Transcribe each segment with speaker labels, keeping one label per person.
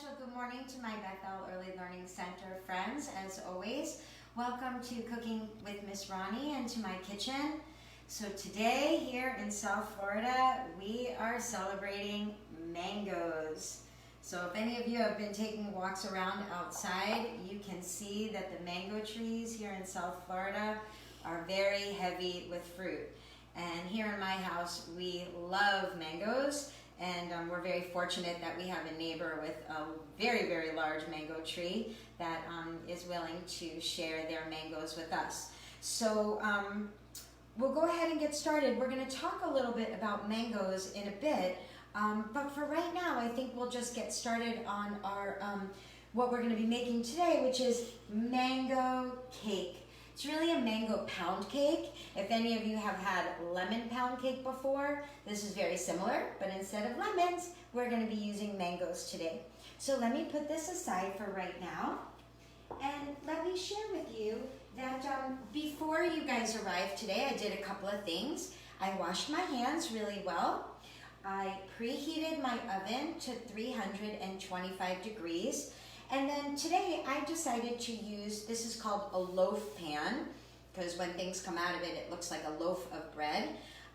Speaker 1: special good morning to my Bethel Early Learning Center friends. As always, welcome to Cooking with Miss Ronni and to my kitchen. So today here in South Florida, we are celebrating mangoes. So if any of you have been taking walks around outside, you can see that the mango trees here in South Florida are very heavy with fruit. And here in my house, we love mangoes. And we're very fortunate that we have a neighbor with a very, very large mango tree that is willing to share their mangoes with us. So we'll go ahead and get started. We're going to talk a little bit about mangoes in a bit, but for right now, I think we'll just get started on our what we're going to be making today, which is mango cake. It's really a mango pound cake. If any of you have had lemon pound cake before, this is very similar, but instead of lemons, we're going to be using mangoes today. So let me put this aside for right now, and let me share with you that before you guys arrived today, I did a couple of things. I washed my hands really well. I preheated my oven to 325 degrees. And then today I decided to use, this is called a loaf pan, because when things come out of it, it looks like a loaf of bread.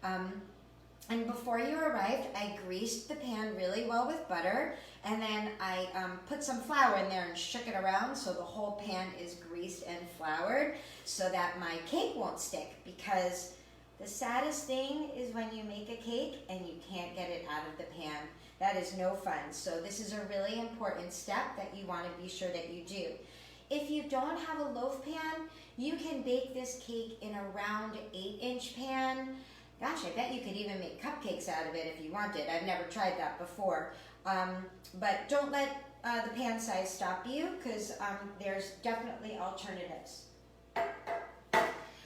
Speaker 1: And before you arrived, I greased the pan really well with butter, and then I put some flour in there and shook it around so the whole pan is greased and floured so that my cake won't stick, because the saddest thing is when you make a cake and you can't get it out of the pan. That is no fun. So this is a really important step that you want to be sure that you do. If you don't have a loaf pan, you can bake this cake in a round 8-inch pan. Gosh, I bet you could even make cupcakes out of it if you wanted. I've never tried that before. But don't let the pan size stop you, because there's definitely alternatives.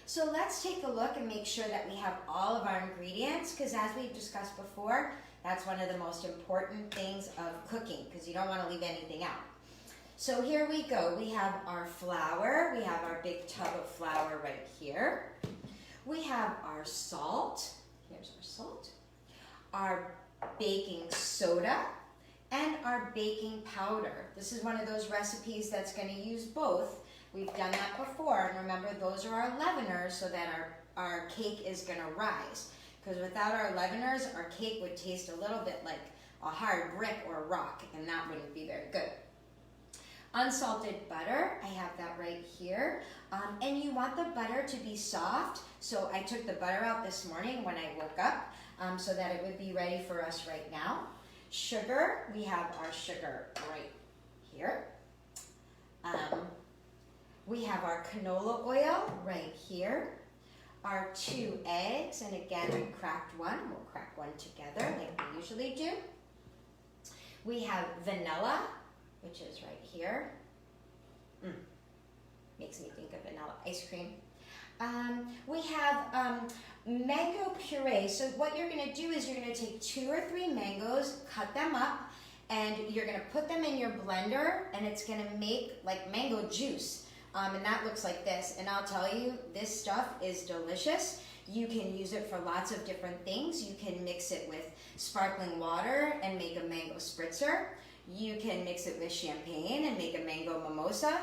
Speaker 1: So let's take a look and make sure that we have all of our ingredients, because as we've discussed before, that's one of the most important things of cooking, because you don't want to leave anything out. So here we go. We have our flour. We have our big tub of flour right here. We have our salt. Here's our salt. Our baking soda and our baking powder. This is one of those recipes that's going to use both. We've done that before, and remember, those are our leaveners so that our cake is going to rise. Because without our leaveners, our cake would taste a little bit like a hard brick or a rock, and that wouldn't be very good. Unsalted butter, I have that right here. And you want the butter to be soft, so I took the butter out this morning when I woke up so that it would be ready for us right now. Sugar, we have our sugar right here. We have our canola oil right here. Our 2 eggs, and again, I cracked one. We'll crack one together like we usually do. We have vanilla, which is right here. Makes me think of vanilla ice cream. We have mango puree. So what you're going to do is you're going to take 2 or 3 mangoes, cut them up, and you're going to put them in your blender, and it's going to make like mango juice. And that looks like this. And I'll tell you, this stuff is delicious. You can use it for lots of different things. You can mix it with sparkling water and make a mango spritzer. You can mix it with champagne and make a mango mimosa,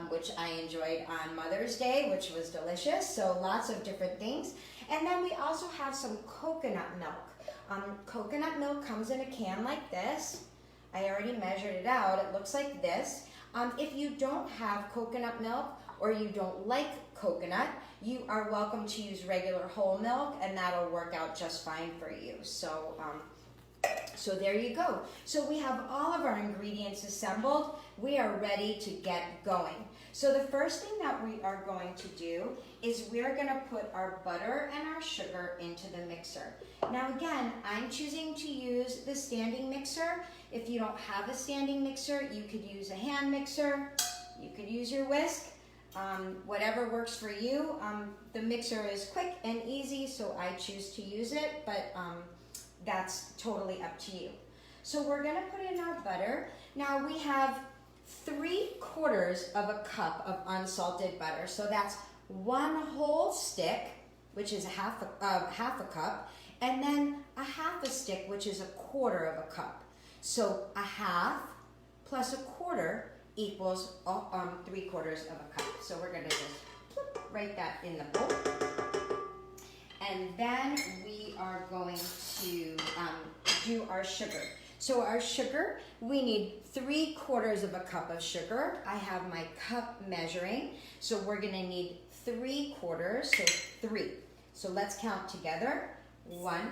Speaker 1: which I enjoyed on Mother's Day, which was delicious. So lots of different things. And then we also have some coconut milk. Coconut milk comes in a can like this. I already measured it out. It looks like this. If you don't have coconut milk or you don't like coconut, you are welcome to use regular whole milk, and that'll work out just fine for you. So there you go. So we have all of our ingredients assembled. We are ready to get going. So the first thing that we are going to do is we're going to put our butter and our sugar into the mixer. Now again, I'm choosing to use the standing mixer. If you don't have a standing mixer, you could use a hand mixer. You could use your whisk. Whatever works for you. The mixer is quick and easy, so I choose to use it, but that's totally up to you. So we're going to put in our butter. Now we have 3/4 of a cup of unsalted butter. So that's 1 whole stick, which is half a cup, and then a half a stick, which is 1/4 of a cup. So a half, plus a quarter equals 3/4 of a cup. So we're going to just write that in the bowl. And then we are going to do our sugar. So our sugar, we need 3/4 of a cup of sugar. I have my cup measuring. So we're going to need 3/4, so 3. So let's count together. 1,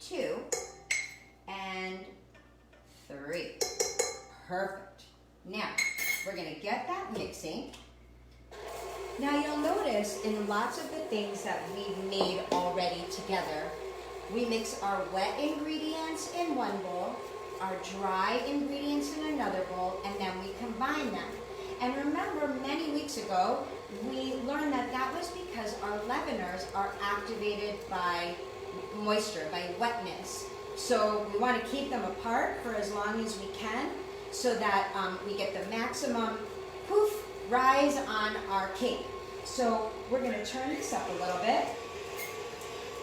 Speaker 1: 2, and 3. Perfect. Now, we're going to get that mixing. Now you'll notice in lots of the things that we've made already together, we mix our wet ingredients in one bowl, our dry ingredients in another bowl, and then we combine them. And remember, many weeks ago, we learned that that was because our leaveners are activated by moisture, by wetness. So we want to keep them apart for as long as we can so that we get the maximum poof rise on our cake. So we're going to turn this up a little bit.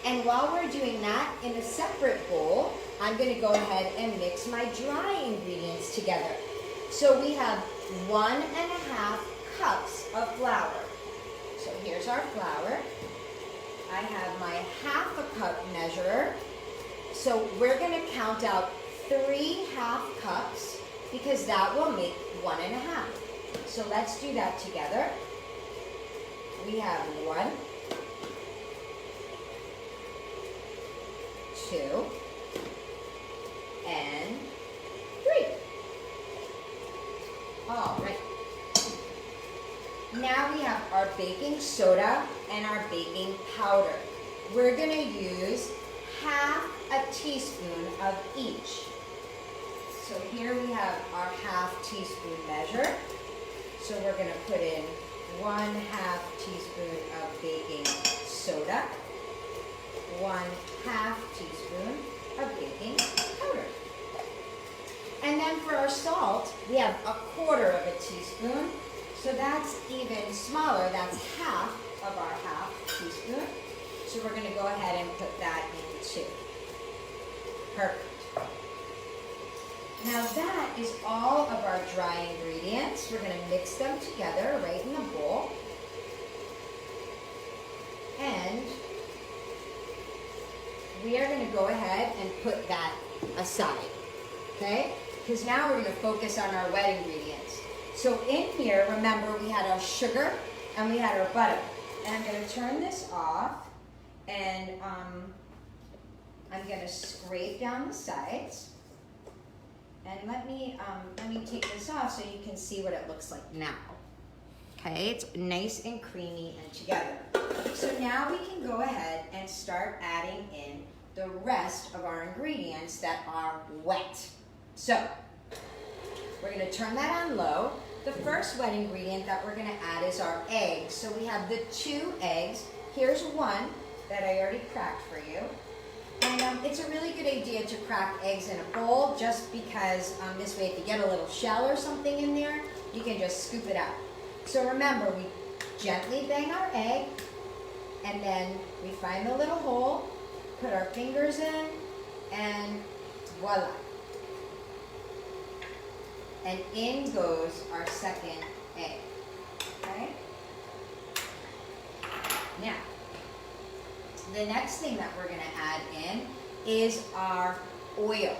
Speaker 1: And while we're doing that, in a separate bowl, I'm going to go ahead and mix my dry ingredients together. So we have 1.5 cups of flour. So here's our flour. I have my 1/2 cup measurer. So we're going to count out 3 1/2 cups because that will make 1.5. So let's do that together. We have 1, 2, and 3. All right. Now we have our baking soda and our baking powder. We're going to use 1/2 teaspoon of each. So here we have our 1/2 teaspoon measure. So we're going to put in 1/2 teaspoon of baking soda, 1/2 teaspoon of baking powder. And then for our salt, we have 1/4 of a teaspoon. So that's even smaller. That's 1/2 of our 1/2 teaspoon. So we're going to go ahead and put that in too. Perfect. Now that is all of our dry ingredients. We're going to mix them together right in the bowl. And we are going to go ahead and put that aside. Okay? Because now we're going to focus on our wet ingredients. So in here, remember, we had our sugar and we had our butter. And I'm going to turn this off, and I'm going to scrape down the sides. And let me take this off so you can see what it looks like now. Okay, it's nice and creamy and together. So now we can go ahead and start adding in the rest of our ingredients that are wet. So we're going to turn that on low. The first wet ingredient that we're going to add is our eggs. So we have the 2 eggs. Here's one that I already cracked for you. And it's a really good idea to crack eggs in a bowl just because this way if you get a little shell or something in there, you can just scoop it out. So remember, we gently bang our egg, and then we find the little hole, put our fingers in, and voila. And in goes our second egg. Okay? Now, the next thing that we're going to add in is our oil.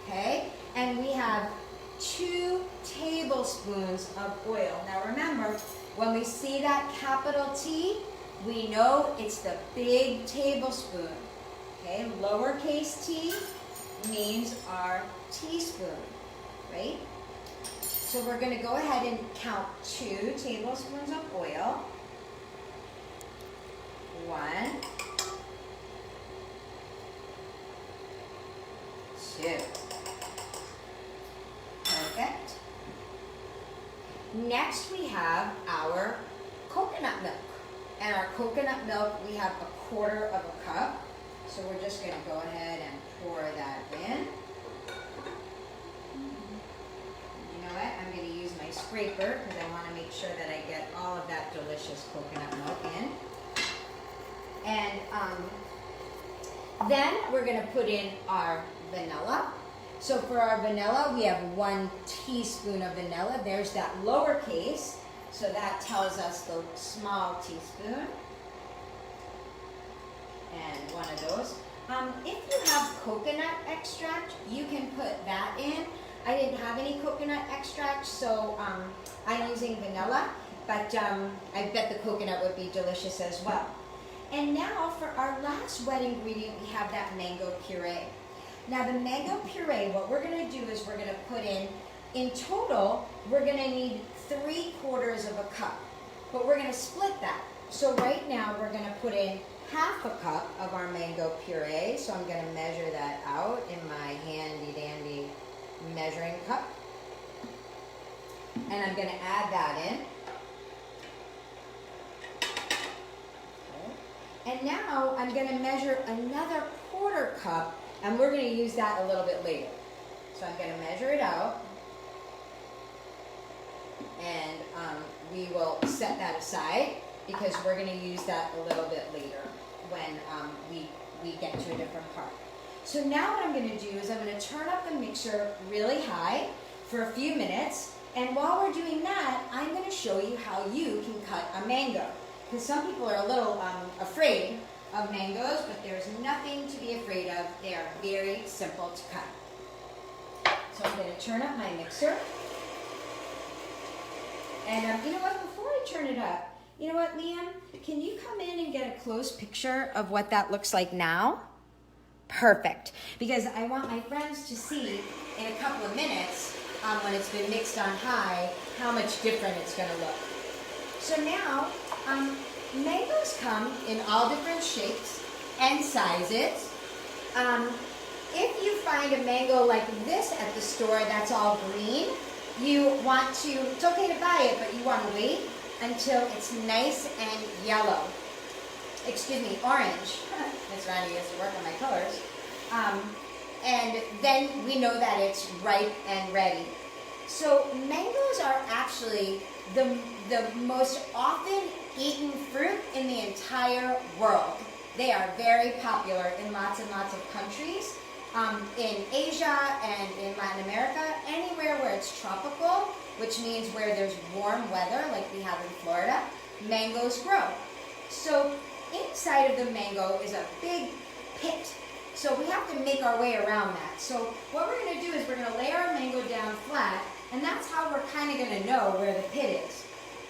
Speaker 1: Okay? And we have 2 tablespoons of oil. Now remember, when we see that capital T, we know it's the big tablespoon. Okay? Lowercase t means our teaspoon, right? So we're going to go ahead and count 2 tablespoons of oil. 1, 2. Perfect. Next we have our coconut milk. And our coconut milk, we have 1/4 of a cup. So we're just going to go ahead and pour that in. You know what? I'm going to use my scraper because I want to make sure that I get all of that delicious coconut milk in. And then we're going to put in our vanilla. So for our vanilla, we have 1 teaspoon of vanilla. There's that lowercase, so that tells us the small teaspoon. And 1 of those. If you have coconut extract, you can put that in. I didn't have any coconut extract, so I'm using vanilla, but I bet the coconut would be delicious as well. And now for our last wet ingredient, we have that mango puree. Now the mango puree, what we're gonna do is we're gonna put in total, we're gonna need 3/4 of a cup, but we're gonna split that. So right now we're gonna put in 1/2 cup of our mango puree. So I'm gonna measure that out in my handy dandy measuring cup. And I'm gonna add that in. And now I'm going to measure another 1/4 cup, and we're going to use that a little bit later. So I'm going to measure it out, and we will set that aside because we're going to use that a little bit later when we get to a different part. So now what I'm going to do is I'm going to turn up the mixer really high for a few minutes, and while we're doing that, I'm going to show you how you can cut a mango. Because some people are a little afraid of mangoes, but there's nothing to be afraid of. They are very simple to cut. So I'm going to turn up my mixer. And you know what, before I turn it up, you know what, Liam? Can you come in and get a close picture of what that looks like now? Perfect. Because I want my friends to see in a couple of minutes, when it's been mixed on high, how much different it's going to look. So now, mangoes come in all different shapes and sizes. If you find a mango like this at the store that's all green, you want to, it's okay to buy it, but you want to wait until it's nice and yellow. Excuse me, orange. Miss Ronni used to work on my colors. And then we know that it's ripe and ready. So mangoes are actually the most often eaten fruit in the entire world. They are very popular in lots and lots of countries. In Asia and in Latin America, anywhere where it's tropical, which means where there's warm weather like we have in Florida, mangoes grow. So inside of the mango is a big pit. So we have to make our way around that. So what we're going to do is we're going to lay our mango down flat, and that's how we're kind of going to know where the pit is.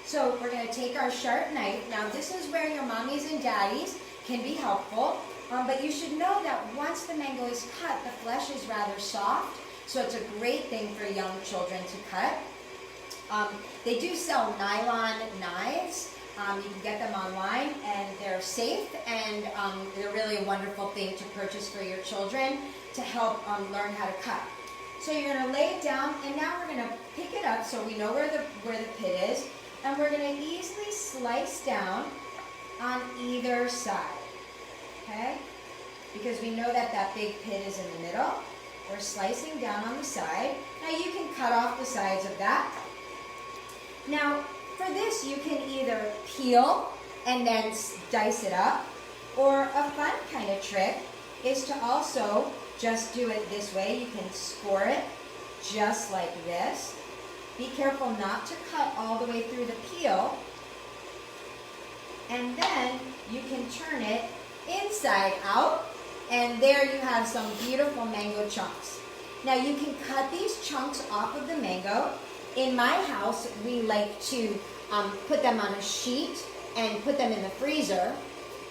Speaker 1: So we're going to take our sharp knife. Now this is where your mommies and daddies can be helpful, but you should know that once the mango is cut, the flesh is rather soft, so it's a great thing for young children to cut. They do sell nylon knives. You can get them online, and they're safe, and they're really a wonderful thing to purchase for your children to help learn how to cut. So you're going to lay it down, and now we're going to pick it up so we know where the pit is, and we're going to easily slice down on either side, okay? Because we know that that big pit is in the middle. We're slicing down on the side. Now you can cut off the sides of that. Now, for this, you can either peel and then dice it up, or a fun kind of trick is to also just do it this way. You can score it just like this. Be careful not to cut all the way through the peel. And then you can turn it inside out, and there you have some beautiful mango chunks. Now you can cut these chunks off of the mango. In my house, we like to put them on a sheet and put them in the freezer,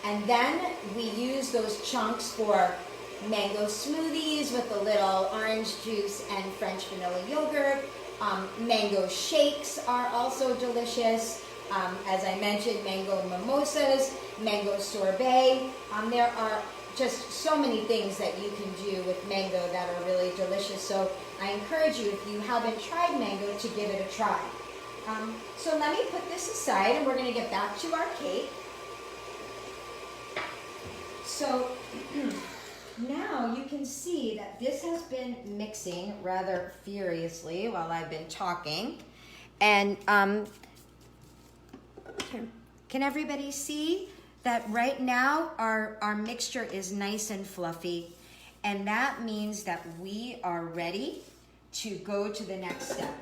Speaker 1: and then we use those chunks for mango smoothies with a little orange juice and French vanilla yogurt. Mango shakes are also delicious. As I mentioned, mango mimosas, mango sorbet. There are just so many things that you can do with mango that are really delicious. So I encourage you, if you haven't tried mango, to give it a try. So let me put this aside, and we're going to get back to our cake. So now you can see that this has been mixing rather furiously while I've been talking. And can everybody see that right now our mixture is nice and fluffy? And that means that we are ready to go to the next step.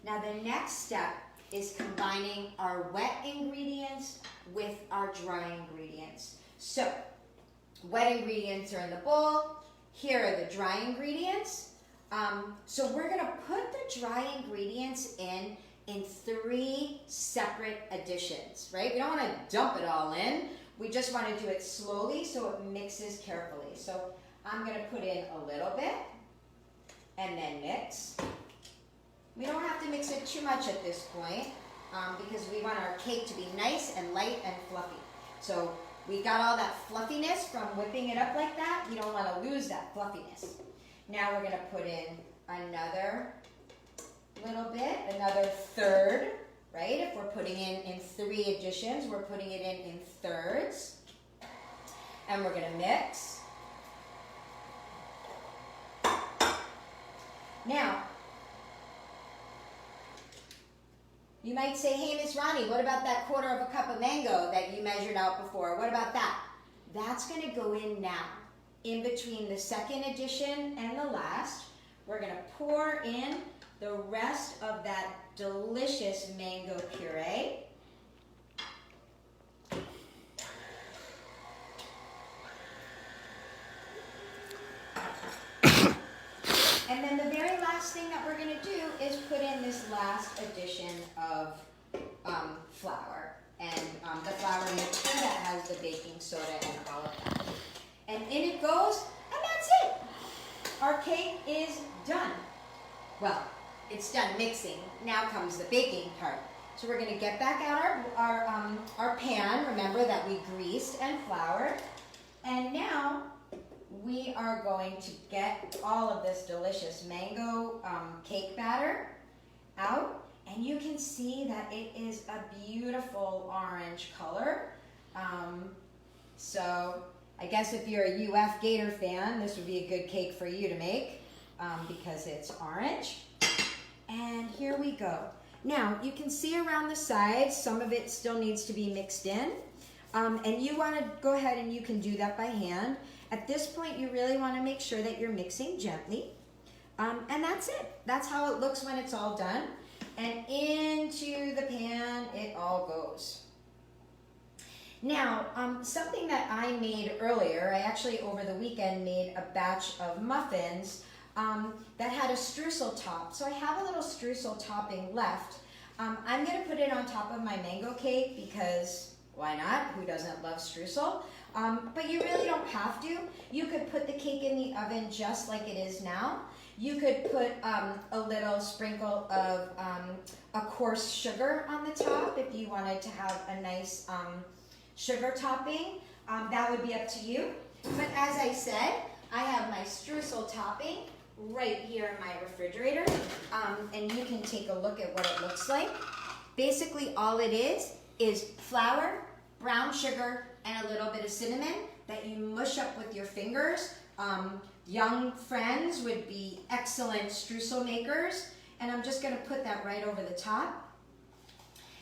Speaker 1: Now the next step is combining our wet ingredients with our dry ingredients. So, wet ingredients are in the bowl. Here are the dry ingredients. So we're gonna put the dry ingredients in 3 separate additions, right? We don't wanna dump it all in. We just wanna do it slowly so it mixes carefully. So I'm gonna put in a little bit and then mix. We don't have to mix it too much at this point because we want our cake to be nice and light and fluffy. So we got all that fluffiness from whipping it up like that. You don't want to lose that fluffiness. Now we're going to put in another little bit, another third, right? If we're putting in 3 additions, we're putting it in thirds. And we're going to mix. Now, you might say, hey, Miss Ronni, what about that 1/4 cup of mango that you measured out before? What about that? That's going to go in now. In between the second addition and the last, we're going to pour in the rest of that delicious mango puree. And then the very last thing that we're going to do is put in this last addition of flour. And the flour mixture that has the baking soda and all of that. And in it goes, and that's it. Our cake is done. Well, it's done mixing. Now comes the baking part. So we're going to get back out our pan. Remember that we greased and floured. And now we are going to get all of this delicious mango cake batter out. And you can see that it is a beautiful orange color. So I guess if you're a UF Gator fan, this would be a good cake for you to make because it's orange. And here we go. Now, you can see around the sides, some of it still needs to be mixed in. And you want to go ahead and you can do that by hand. At this point, you really want to make sure that you're mixing gently. And that's it. That's how it looks when it's all done. And into the pan it all goes. Now, something that I made earlier, I actually over the weekend made a batch of muffins that had a streusel top. So I have a little streusel topping left. I'm going to put it on top of my mango cake because why not? Who doesn't love streusel? But you really don't have to. You could put the cake in the oven just like it is now. You could put a little sprinkle of a coarse sugar on the top if you wanted to have a nice sugar topping. That would be up to you. But as I said, I have my streusel topping right here in my refrigerator. And you can take a look at what it looks like. Basically all it is flour, brown sugar, and a little bit of cinnamon that you mush up with your fingers. Young friends would be excellent streusel makers. And I'm just going to put that right over the top.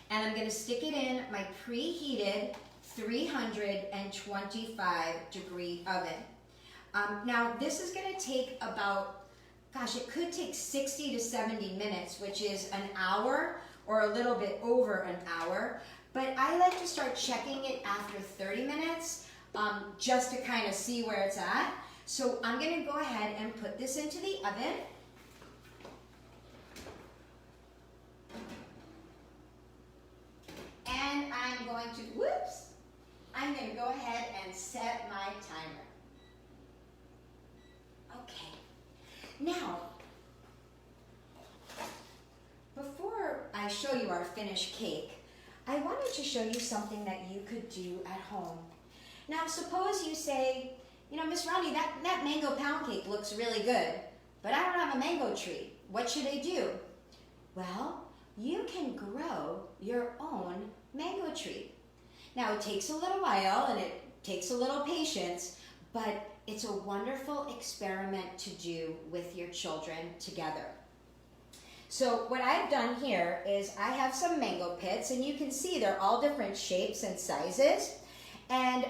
Speaker 1: And I'm going to stick it in my preheated 325 degree oven. Now this is going to take about, gosh, it could take 60 to 70 minutes, which is an hour or a little bit over an hour. But I like to start checking it after 30 minutes just to kind of see where it's at. So I'm going to go ahead and put this into the oven. And I'm going to go ahead and set my timer. Okay. Now, before I show you our finished cake, I wanted to show you something that you could do at home. Now, suppose you say, you know, Miss Ronni, that mango pound cake looks really good, but I don't have a mango tree. What should I do? Well, you can grow your own mango tree. Now, it takes a little while and it takes a little patience, but it's a wonderful experiment to do with your children together. So what I've done here is I have some mango pits, and you can see they're all different shapes and sizes. And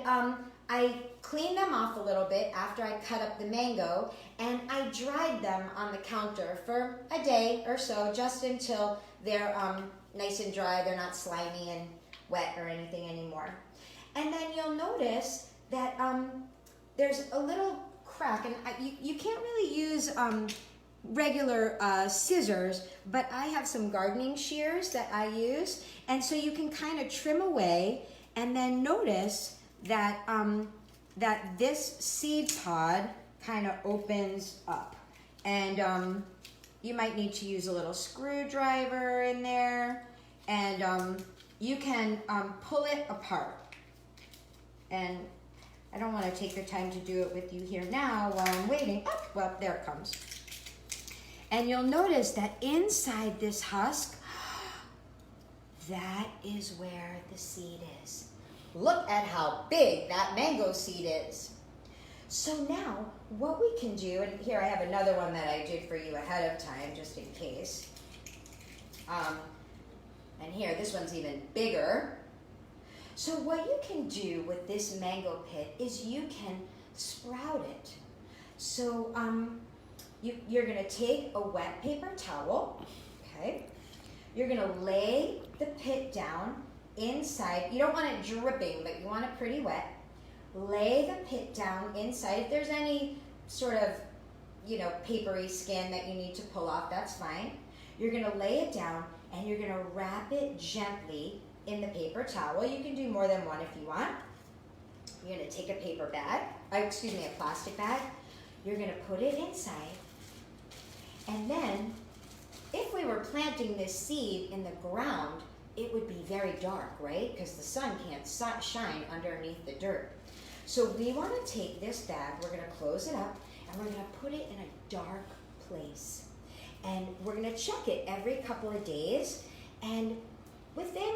Speaker 1: I cleaned them off a little bit after I cut up the mango, and I dried them on the counter for a day or so, just until they're nice and dry. They're not slimy and wet or anything anymore. And then you'll notice that there's a little crack, and you can't really use regular scissors, but I have some gardening shears that I use, and so you can kind of trim away, and then notice that that this seed pod kind of opens up, and you might need to use a little screwdriver in there, and you can pull it apart. And I don't want to take the time to do it with you here now while I'm waiting. Oh, well, there it comes. And you'll notice that inside this husk, that is where the seed is. Look at how big that mango seed is. So now, what we can do, and here I have another one that I did for you ahead of time, just in case. And here, this one's even bigger. So what you can do with this mango pit is you can sprout it. So you're gonna take a wet paper towel, okay? You're gonna lay the pit down inside. You don't want it dripping, but you want it pretty wet. Lay the pit down inside. If there's any sort of, papery skin that you need to pull off, that's fine. You're gonna lay it down, and you're gonna wrap it gently in the paper towel. You can do more than one if you want. You're gonna take a paper bag, a plastic bag. You're gonna put it inside. And then, if we were planting this seed in the ground, it would be very dark, right? Because the sun can't shine underneath the dirt. So we wanna take this bag, we're gonna close it up, and we're gonna put it in a dark place. And we're gonna check it every couple of days, and within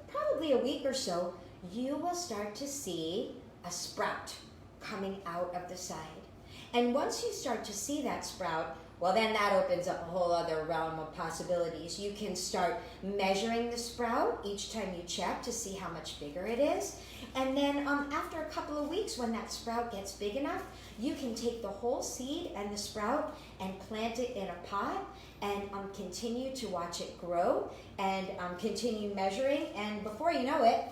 Speaker 1: probably a week or so, you will start to see a sprout coming out of the side. And once you start to see that sprout, well, then that opens up a whole other realm of possibilities. You can start measuring the sprout each time you check to see how much bigger it is. And then after a couple of weeks, when that sprout gets big enough, you can take the whole seed and the sprout and plant it in a pot, and continue to watch it grow, and continue measuring, and before you know it,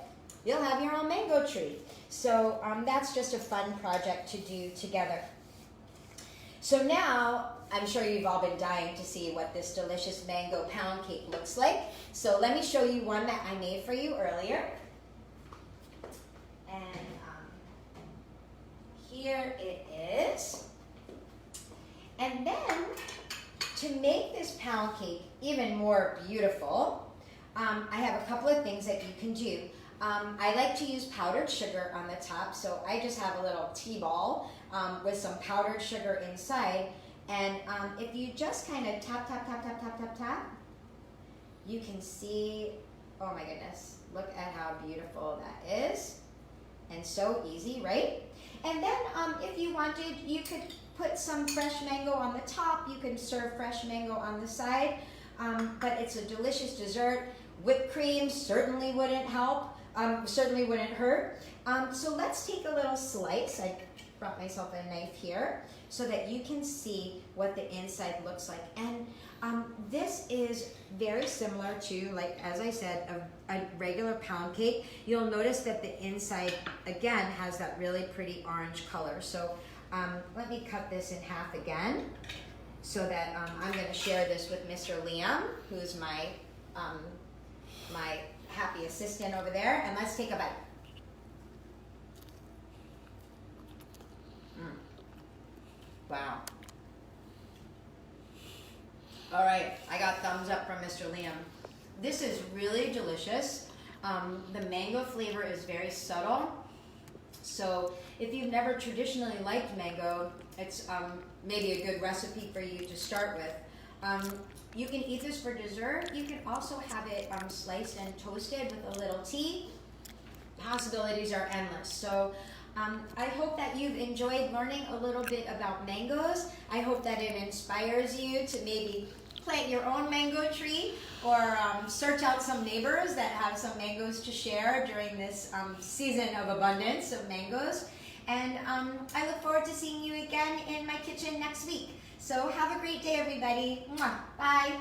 Speaker 1: you'll have your own mango tree. So that's just a fun project to do together. So now, I'm sure you've all been dying to see what this delicious mango pound cake looks like. So let me show you one that I made for you earlier. And here it is. And then, to make this pound cake even more beautiful, I have a couple of things that you can do. I like to use powdered sugar on the top, so I just have a little tea ball with some powdered sugar inside. And if you just kind of tap, tap, tap, tap, tap, tap, tap, you can see, oh my goodness, look at how beautiful that is. And so easy, right? And then if you wanted, you could put some fresh mango on the top. You can serve fresh mango on the side, but it's a delicious dessert. Whipped cream certainly wouldn't help, certainly wouldn't hurt. So let's take a little slice. I brought myself a knife here so that you can see what the inside looks like. And this is very similar to, like, as I said, a regular pound cake. You'll notice that the inside, again, has that really pretty orange color. So let me cut this in half again so that I'm going to share this with Mr. Liam, who's my happy assistant over there. And let's take a bite. Wow. All right, I got thumbs up from Mr. Liam. This is really delicious. The mango flavor is very subtle. So if you've never traditionally liked mango, it's maybe a good recipe for you to start with. You can eat this for dessert. You can also have it sliced and toasted with a little tea. Possibilities are endless. So I hope that you've enjoyed learning a little bit about mangoes. I hope that it inspires you to maybe
Speaker 2: plant your own mango tree or search out some neighbors that have some mangoes to share during this season of abundance of mangoes. And I look forward to seeing you again in my kitchen next week. So have a great day, everybody. Mwah. Bye.